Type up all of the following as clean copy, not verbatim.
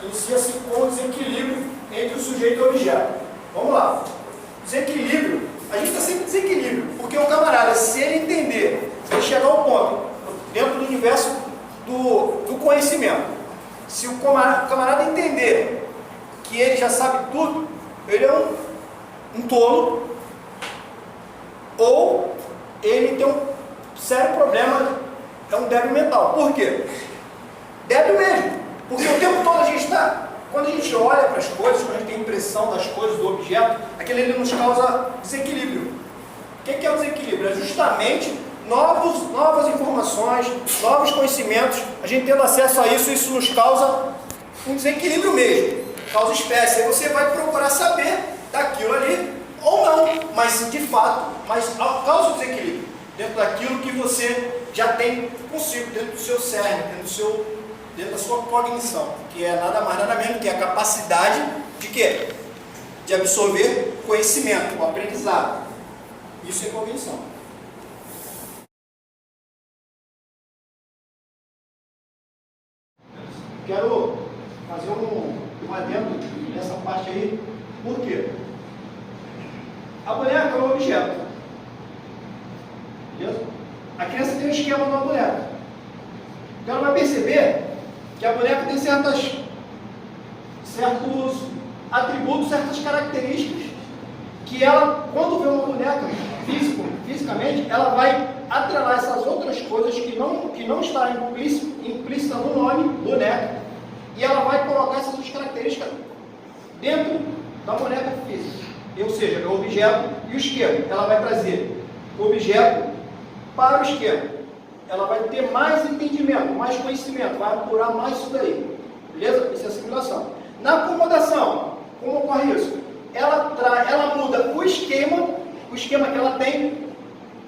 inicia-se com o desequilíbrio entre o sujeito e o objeto. Vamos lá. Desequilíbrio. A gente está sempre em desequilíbrio, porque o camarada, se ele entender, se ele chegar ao ponto, dentro do universo do conhecimento, se o camarada entender que ele já sabe tudo, ele é um tolo, ou ele tem um sério problema, é um débil mental. Por quê? Débil mesmo, porque o tempo todo a gente está, quando a gente olha para as coisas, quando a gente tem impressão das coisas, do objeto, aquele ali nos causa desequilíbrio. O que é o desequilíbrio? É justamente novas informações, novos conhecimentos, a gente tendo acesso a isso, isso nos causa um desequilíbrio mesmo, causa espécie. Aí você vai procurar saber daquilo ali, ou não, mas de fato, causa o desequilíbrio, dentro daquilo que você já tem consigo, dentro do seu cérebro, dentro da sua cognição, que é nada mais, nada menos que a capacidade de quê? De absorver conhecimento, o aprendizado. Isso é cognição. Quero fazer um adendo nessa parte aí. Por quê? A boneca é um objeto. Beleza? A criança tem um esquema na boneca. Então ela vai perceber que a boneca tem certos atributos, certas características, que ela, quando vê uma boneca fisicamente, ela vai atrelar essas outras coisas que não está implícita no nome, boneca, e ela vai colocar essas outras características dentro da boneca física. Ou seja, é o objeto e o esquema. Ela vai trazer o objeto para o esquema. Ela vai ter mais entendimento, mais conhecimento, vai apurar mais isso daí. Beleza? Isso é assimilação. Na acomodação, como ocorre isso? Ela muda o esquema que ela tem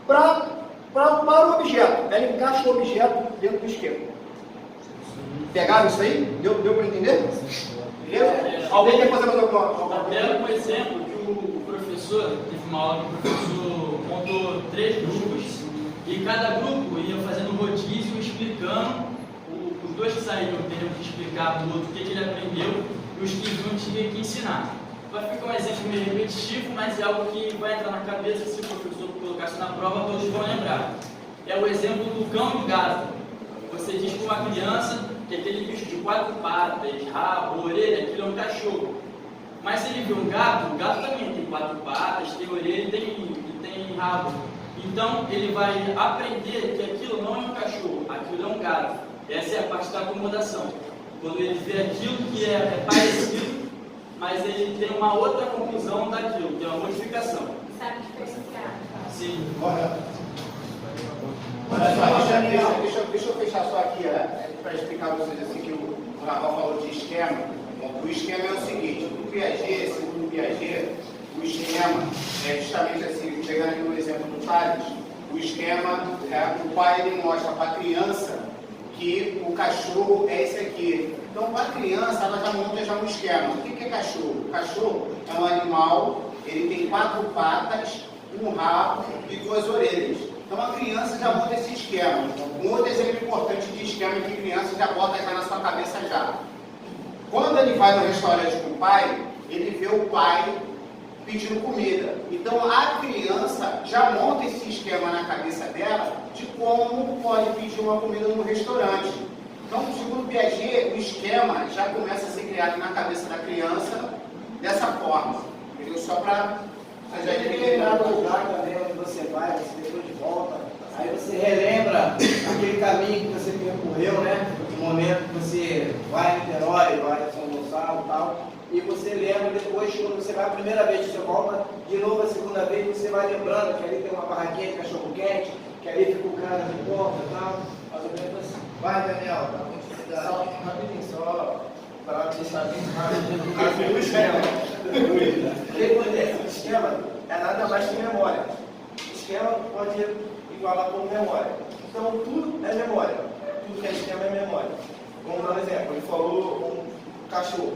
para o objeto. Ela encaixa o objeto dentro do esquema. Pegaram isso aí? Deu para entender? Beleza? Alguém quer fazer mais alguma Até um exemplo que o professor, teve uma aula que o professor montou 3 grupos, e cada grupo ia fazendo um rodízio explicando, os dois que saíram teriam que explicar para o outro o que ele aprendeu, e os que vinham tinham que ensinar. Vai ficar um exemplo meio repetitivo, mas é algo que vai entrar na cabeça se o professor colocasse na prova, todos vão lembrar. É o exemplo do cão e do gato. Você diz para uma criança que aquele bicho de 4 patas, rabo, orelha, aquilo é um cachorro. Mas se ele vê um gato, o gato também tem 4 patas, tem orelha e tem rabo. Então ele vai aprender que aquilo não é um cachorro, aquilo é um gato. Essa é a parte da acomodação. Quando ele vê aquilo que é parecido, mas ele tem uma outra conclusão daquilo, que é uma modificação. Sabe diferenciar? Sim. Correto. Deixa eu fechar só aqui, para explicar a vocês assim, que o Rafael falou de esquema. O esquema é o seguinte: o Piaget, segundo o Piaget, o esquema é justamente assim, pegando aqui no exemplo do Tales, o esquema, o pai ele mostra para a criança que o cachorro é esse aqui. Então, para a criança, ela já monta um esquema. O que é cachorro? O cachorro é um animal, ele tem 4 patas, um rabo e 2 orelhas. Então, a criança já monta esse esquema. Um outro exemplo importante de esquema que a criança já bota já na sua cabeça já. Quando ele vai no restaurante com o pai, ele vê o pai pedindo comida. Então, a criança já monta esse esquema na cabeça dela de como pode pedir uma comida no restaurante. Então, segundo Piaget, o esquema já começa a ser criado na cabeça da criança dessa forma. Entendeu? Só para a gente tem que lembrar do lugar também onde você vai, você depois de volta. Aí você relembra aquele caminho que você percorreu, né? No momento que você vai em Niterói, vai em São Gonçalo e tal. E você lembra depois, quando você vai a primeira vez, você volta de novo a segunda vez, você vai lembrando que ali tem uma barraquinha de cachorro quente, que ali fica o cara de ponta e tal. Mais ou menos assim. Vai, Daniel, dá continuidade. Só rapidinho, só para deixar bem rápido. O esquema. O que acontece? O esquema é nada mais que memória. O esquema pode igualar como memória. Então, tudo é memória. Tudo que é esquema é memória. Vamos dar um exemplo. Ele falou um cachorro.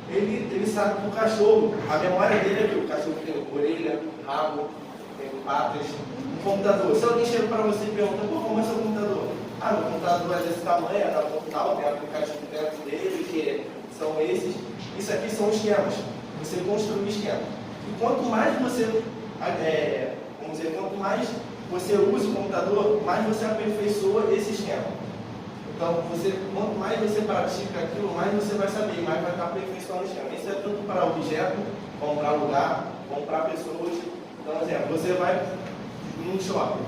Ele sabe que o cachorro, a memória dele é que o cachorro tem orelha, rabo, tem patas. Um computador. Se alguém chega para você e pergunta, pô, como é seu computador? Ah, meu computador computador é desse tamanho, é da Portal, tem aplicativo dentro dele, que são esses. Isso aqui são esquemas. Você construir esquema. E quanto mais você, vamos dizer, quanto mais você usa o computador, mais você aperfeiçoa esse esquema. Então, quanto mais você pratica aquilo, mais você vai saber, mais vai estar aperfeiçoando o esquema. Isso é tanto para objeto, como para lugar, como para pessoas. Então, por exemplo, você vai num shopping.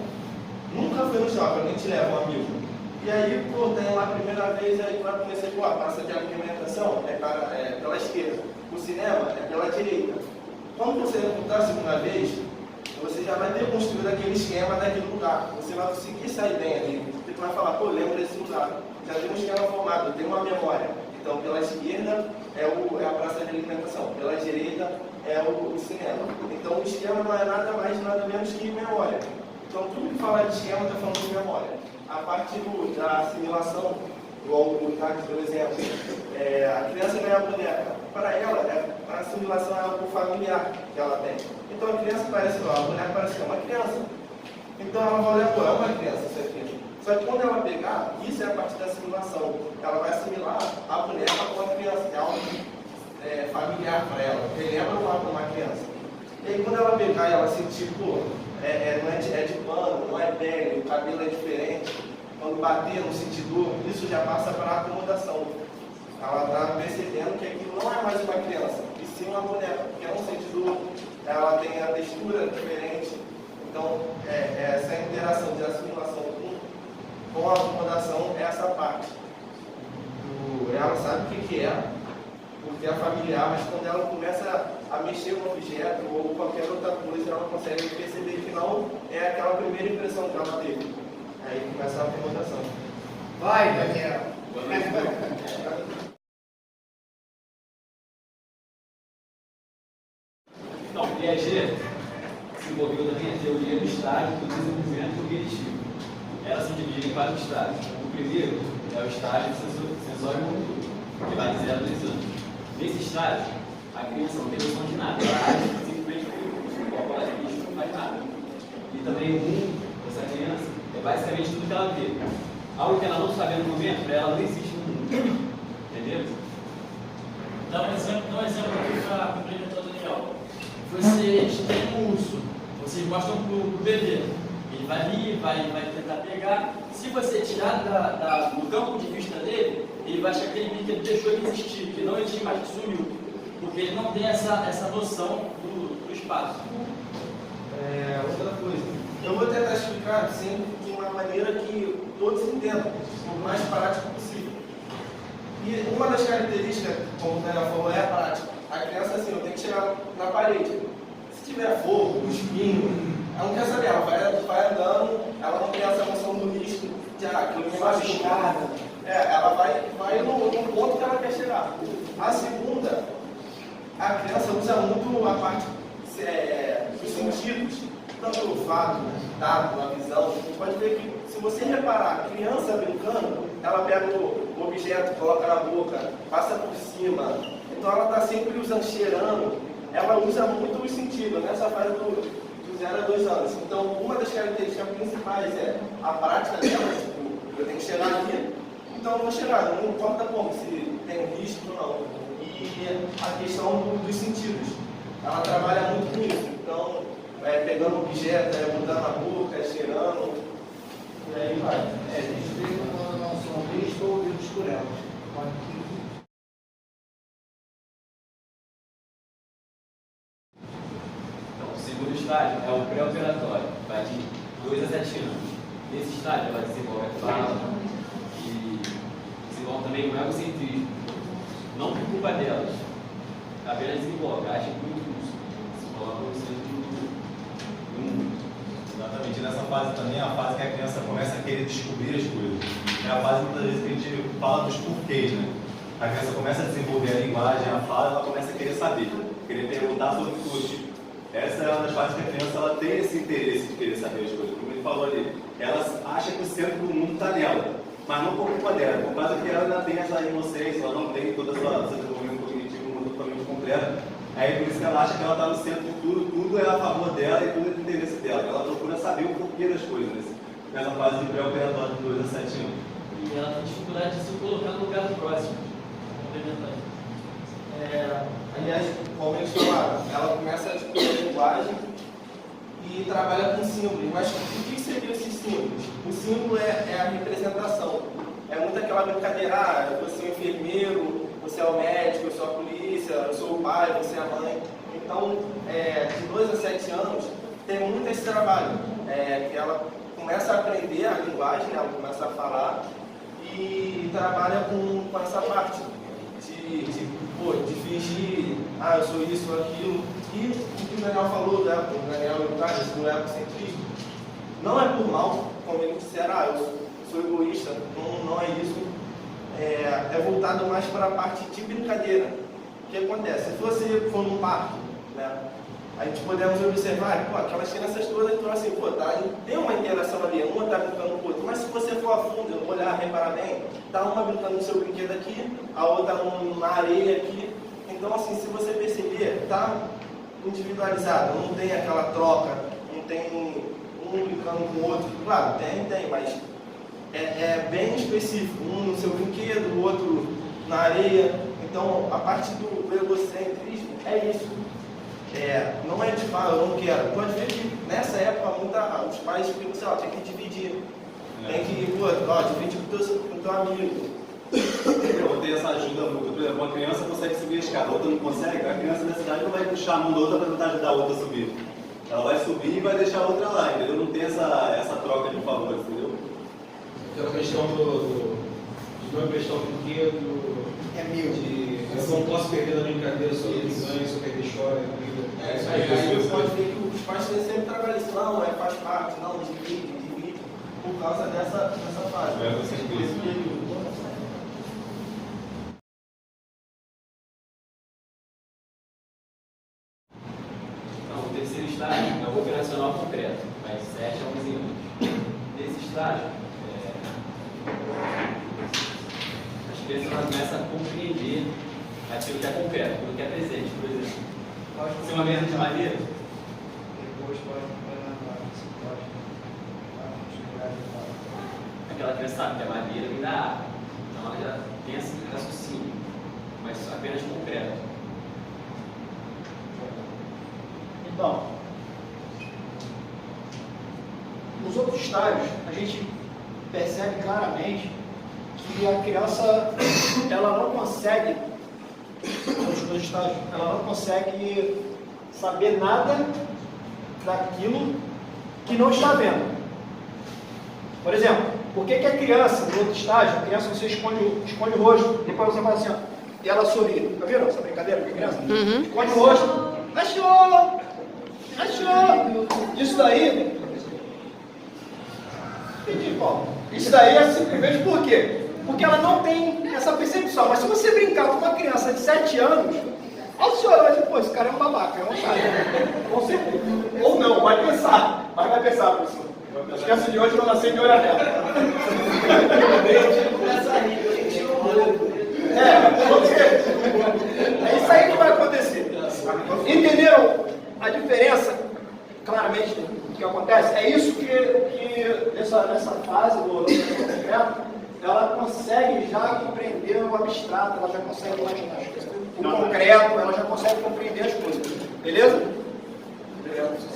Nunca foi no shopping, alguém te leva, um amigo. E aí, pô, tem lá a primeira vez, aí tu vai começar, pô, a praça de alimentação é pela esquerda, o cinema é pela direita. Quando você voltar a segunda vez, você já vai ter construído aquele esquema daquele lugar. Você vai conseguir sair bem ali. Você vai falar, pô, lembra desse lugar. Já tem um esquema formado, tem uma memória. Então, pela esquerda é a praça de alimentação, pela direita é o cinema. Então, o esquema não é nada mais, nada menos que memória. Então, tudo que fala de esquema está falando de memória. A parte da assimilação, igual o Tati deu exemplo, a criança ganha a boneca. Para ela, a assimilação é algo familiar que ela tem. Então, a criança parece, a boneca parece que é uma criança. Então, ela vai olhar, pô, é uma criança isso aqui. Só que quando ela pegar, isso é a parte da assimilação. Ela vai assimilar a boneca com a criança, que é algo familiar para ela, que lembra uma criança. E aí, quando ela pegar e ela sentir, pô, não é de pano, não é pele, o cabelo é diferente, quando bater no sentir dor, isso já passa para a acomodação. Ela está percebendo que aquilo não é mais uma criança, e sim uma boneca, porque é um sentir dor, ela tem a textura diferente. Então, essa interação de assimilação com a acomodação é essa parte. Ela sabe o que é, porque é familiar, mas quando ela começa a mexer no objeto ou qualquer outra coisa, ela consegue perceber que não é aquela primeira impressão que ela teve. Aí começa a acomodação. Vai, Daniel. Então, o Piaget se envolveu também a teoria do estágio do desenvolvimento cognitivo. Elas são divididas em 4 estágios. O primeiro é o estágio sensório-motor, que vai de 0 a 2 anos. Nesse estágio, a criança não tem noção de nada, ela age simplesmente como ela faz, não faz nada. E também o mundo dessa criança é basicamente tudo que ela vê. Algo que ela não sabe no momento, para ela não existe no mundo. Entendeu? Dá um exemplo aqui para complementar o Daniel. Vocês têm um urso, vocês mostram para o bebê. Ele vai vir, vai tentar pegar. Se você tirar do campo de vista dele, ele vai achar que ele deixou de existir, que não existe mais, que sumiu. Porque ele não tem essa noção do espaço. Outra coisa, eu vou tentar explicar assim, de uma maneira que todos entendam, o mais prático possível. E uma das características, como o Daniel falou, é a prática. A criança, assim, eu tenho que chegar na parede. Se tiver fogo, espinho, ela não quer saber, ela vai andando, ela não tem essa noção do risco de aquilo me machucar. Ela vai no ponto que ela quer chegar. A segunda, a criança usa muito a parte dos sentidos, tanto o olfato, o tato, a visão. Pode ver que, se você reparar, a criança brincando, ela pega o objeto, coloca na boca, passa por cima. Então ela está sempre usando, cheirando. Ela usa muito os sentidos nessa fase do 0 a 2 anos. Então, uma das características principais é a prática dela, tipo, eu tenho que chegar aqui, então eu vou chegar, não importa como, se tem risco ou não. E a questão dos sentidos, ela trabalha muito com isso. Então, pegando objeto, mudando a boca, cheirando, e aí vai. A gente vê quando não são vistos ou ouvidos por elas. O segundo estágio é o pré-operatório, vai de 2 a 7 anos. Nesse estágio, ela desenvolve a fala e desenvolve também o egocentrismo. Não por culpa delas, apenas desenvolve, age muito isso. Se coloca no centro do mundo. Exatamente, nessa fase também é a fase que a criança começa a querer descobrir as coisas. É a fase muitas vezes que a gente fala dos porquês, né? A criança começa a desenvolver a linguagem, a fala, ela começa a querer saber, querer perguntar sobre tudo. Essa é uma das fases que a criança ela tem esse interesse de querer saber as coisas. Como ele falou ali, ela acha que o centro do mundo está nela, mas não por culpa dela, por causa que ela ainda tem essa inocência, ela não tem toda a seu desenvolvimento cognitivo muito totalmente completo. Aí por isso que ela acha que ela está no centro de tudo, tudo é a favor dela e tudo é do interesse dela. Ela procura saber o porquê das coisas nessa fase de pré-operatório de 2 a 7 anos. e ela tem dificuldade de se colocar no lugar do próximo. Complementar. Aliás, como eles falaram, ela começa a descobrir a linguagem e trabalha com símbolos. Mas o que seriam esses símbolos? O símbolo é a representação. É muito aquela brincadeira, você é o enfermeiro, você é o médico, eu sou a polícia, eu sou o pai, você é a mãe. Então, de 2 a 7 anos, tem muito esse trabalho, que ela começa a aprender a linguagem, ela começa a falar e trabalha com essa parte de fingir, eu sou isso ou aquilo. E o que o Daniel falou, né, o Daniel e o Carlos, do egocentrismo, não é por mal, como eles disseram, eu sou egoísta, não é isso. É voltado mais para a parte de brincadeira. O que acontece? Se você for num parque, né, a gente podemos observar, aquelas crianças todas estão assim, tem uma interação ali, uma está brincando com o outro, mas se você for a fundo, olhar, reparar bem, está uma brincando no seu brinquedo aqui, a outra na areia aqui. Então, assim, se você perceber, está individualizado, não tem aquela troca, não tem um brincando com o outro. Claro, tem, mas é bem específico, um no seu brinquedo, o outro na areia. Então, a parte do egocentrismo é isso. Não é de falar, eu não quero. Pode ver que nessa época os pais ficam assim, tem que dividir. Tem que, dividir com o teu amigo. Eu tenho essa ajuda mútua. Por exemplo, uma criança consegue subir a escada, a outra não consegue. A criança da cidade não vai puxar a mão da outra para tentar ajudar a outra a subir. Ela vai subir e vai deixar a outra lá, entendeu? Não tem essa troca de favores, entendeu? Aquela questão do não emprestar o brinquedo, eu não posso perder na brincadeira, só que ganha, só perder chora. Aí pode ver que os pais sempre trabalham isso, não, faz parte, não, divide, por causa dessa fase. Então, o terceiro estágio é o operacional concreto, vai de 7 a 11 anos. Nesse estágio, as crianças começam a compreender aquilo que é concreto, aquilo que é presente. Por exemplo, se uma mesa de madeira, aquela criança sabe que a madeira vem da árvore, então ela já tem esse raciocínio, mas apenas concreto. Então, nos outros estágios, a gente percebe claramente que a criança, ela não consegue, nos dois estágios, ela não consegue saber nada daquilo que não está vendo. Por exemplo, por que a criança, no outro estágio, a criança você esconde o rosto, depois você faz assim, e ela sorri. Já viram essa brincadeira com a criança? Esconde o rosto, achou! Isso daí, entendi, Paulo. Isso daí é simplesmente por quê? Porque ela não tem essa percepção. Mas se você brincar com uma criança de 7 anos, a senhora vai dizer, esse cara é um babaca, é um chato. Com certeza. Ou não, vai pensar, professor. As crianças de hoje não nascem de olho aberto. É isso aí que vai acontecer. Entenderam a diferença, claramente, do que acontece? É isso que nessa fase do secreto, ela consegue já compreender o abstrato, ela já consegue imaginar as coisas. O concreto, ela já consegue compreender as coisas. Beleza?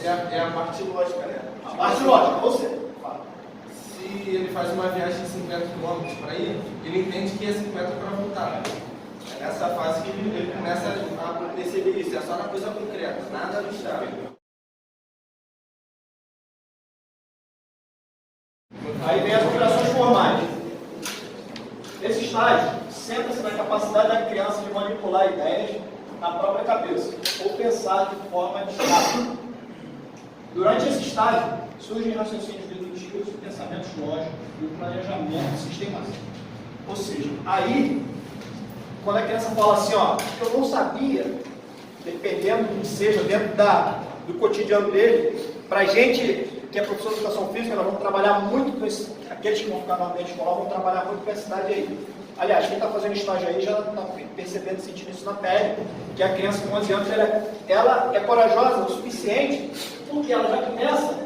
É a parte lógica, né? A parte lógica, você. Se ele faz uma viagem de 50 km para ir, ele entende que é 50 para voltar. É nessa fase que ele começa a perceber isso, é só na coisa concreta, nada abstrato. Aí vem as operações formais. Esse estágio centra-se na capacidade da criança de manipular ideias na própria cabeça, ou pensar de forma abstrata. Durante esse estágio, surgem raciocínios dedutivos, pensamentos lógicos e o planejamento sistemático. Ou seja, aí, quando a criança fala assim, eu não sabia, dependendo do que seja, dentro do cotidiano dele, para a gente que é professor de educação física, nós vamos trabalhar muito com aqueles que vão ficar no ambiente escolar, vão trabalhar muito com essa idade aí. Aliás, quem está fazendo estágio aí já está percebendo, sentindo isso na pele, que a criança com 11 anos, ela é corajosa o suficiente, porque ela já começa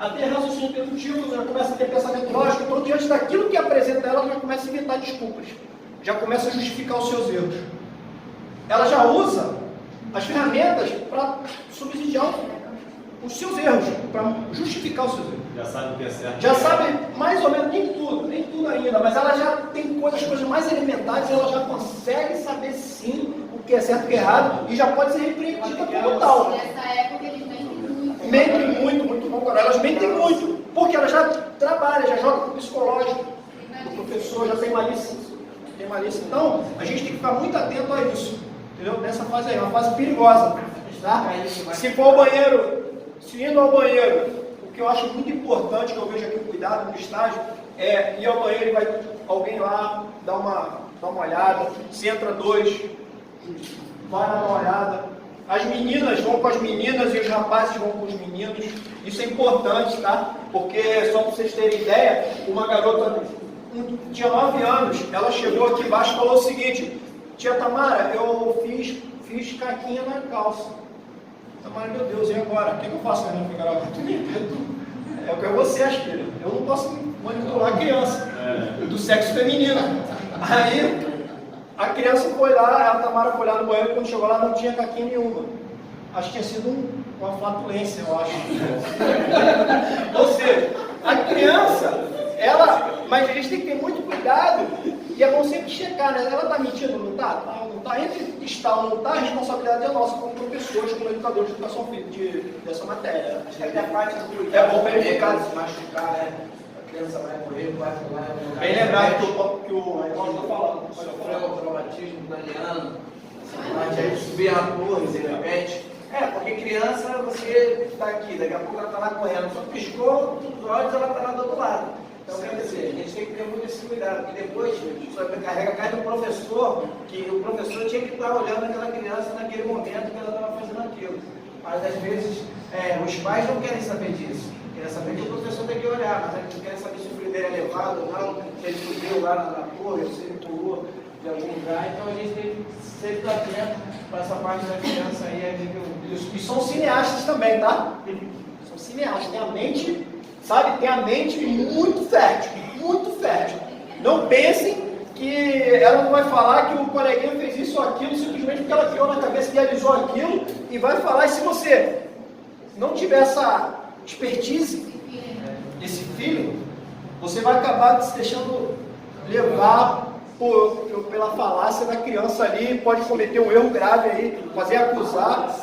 a ter raciocínio dedutivo, já começa a ter pensamento lógico, então diante daquilo que apresenta ela, já começa a inventar desculpas, já começa a justificar os seus erros. Ela já usa as ferramentas para subsidiar os seus erros, para justificar os seus erros. Já sabe o que é certo. Já sabe mais ou menos, nem tudo ainda, mas ela já tem coisas mais elementares, ela já consegue saber sim o que é certo e o que é errado, e já pode ser repreendida como tal. Nessa época eles mentem muito. Mentem muito bom, cara. Elas mentem muito, porque ela já trabalha, já joga com o psicológico do professor, já tem malícia. Então, a gente tem que ficar muito atento a isso, entendeu? Nessa fase aí, é uma fase perigosa, tá? Se for ao banheiro, se indo ao banheiro, o que eu acho muito importante, que eu vejo aqui o cuidado no estágio, é ir ao banheiro e vai alguém lá dar uma olhada, se entra dois, vai dar uma olhada. As meninas vão com as meninas e os rapazes vão com os meninos. Isso é importante, tá? Porque, só para vocês terem ideia, uma garota tinha 9 anos, ela chegou aqui embaixo e falou o seguinte: tia Tamara, eu fiz caquinha na calça. Tamara, meu Deus, e agora? O que eu faço, né? É o que você acha, filho. Eu não posso manipular a criança do sexo feminino. Aí a criança foi lá, a Tamara foi lá no banheiro, quando chegou lá não tinha caquinha nenhuma. Acho que tinha sido uma flatulência, eu acho. Ou seja, a criança, mas a gente tem que ter muito cuidado, e é bom sempre checar, né? Ela está mentindo, não está? Não está. Entre estar ou não está, a responsabilidade é nossa como professores, como educadores de educação dessa matéria. Acho que até a parte do é bom verificar, se machucar, né? A criança vai morrer, vai pular. Bem lembrado que o Paulo está falando. Sofreu um traumatismo craniano, aí subir a torre, de repente. Porque criança, você está aqui, daqui a pouco ela está lá correndo, só piscou os olhos, ela está lá do outro lado. Então, quer dizer, a gente tem que ter muito esse cuidado, porque depois sobrecarrega cai do professor, que o professor tinha que estar olhando aquela criança naquele momento que ela estava fazendo aquilo. Mas às vezes os pais não querem saber disso, querem saber que o professor tem que olhar, mas eles não querem saber se o filho dele é levado ou não, se ele subiu lá na torre, se ele pulou de algum lugar. Então a gente tem que sempre estar atento para essa parte da criança aí. E são cineastas também, tá? São cineastas, tem a mente. Sabe, tem a mente muito fértil, muito fértil. Não pensem que ela não vai falar que o coleguinha fez isso ou aquilo simplesmente porque ela criou na cabeça, idealizou aquilo e vai falar. E se você não tiver essa expertise, esse feeling, você vai acabar se deixando levar pela falácia da criança ali, pode cometer um erro grave aí, fazer acusar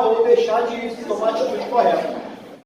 ou deixar de tomar a atitude correta.